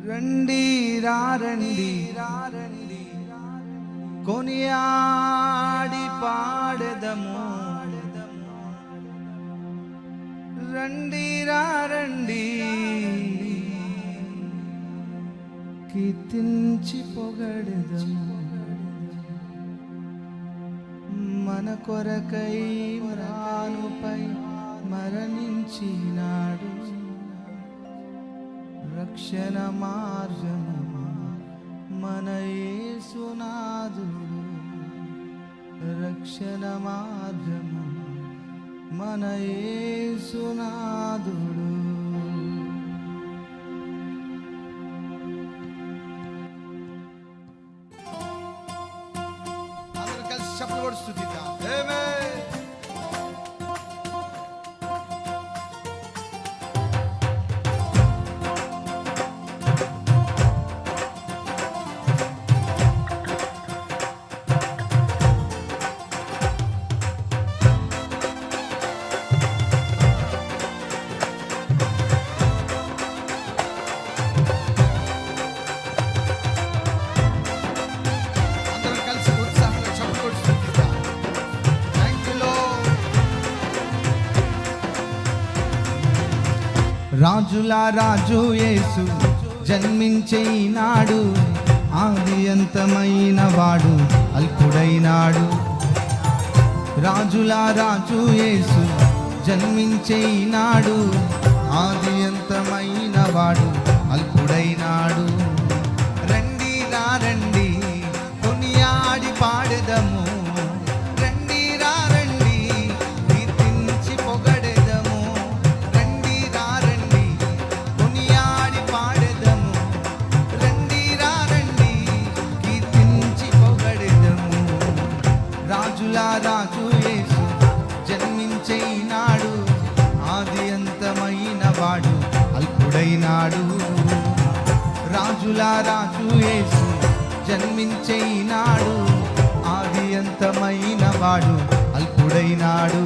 రండి రండి కొనియాడి పాడెదము. రండి రండి కీర్తించి పొగడెదము. మన కొరకై మ్రానుపై మరణించినాడు. రక్షణ మార్గము మన యేసునాథుడు. రక్షణ మార్గము మన యేసునాథుడు. అందరూ కలిసి చప్పట్లు కొట్టి స్తుతిద్దాం. ఆమేన్. రాజుల రాజు యేసు జన్మించే నాడు, ఆది అంతమైన వాడు అల్పుడైనాడు. రాజుల రాజు యేసు జన్మించే నాడు, ఆది అంతమైన వాడు అల్పుడైనాడు. రండి రండి కొనియాడి పాడెదము. రాజు యేసు జన్మించే నాడు, ఆది అంతమైన వాడు అల్పుడైనాడు. రాజుల రాజు యేసు జన్మించే నాడు, ఆది అంతమైన వాడు అల్పుడైనాడు.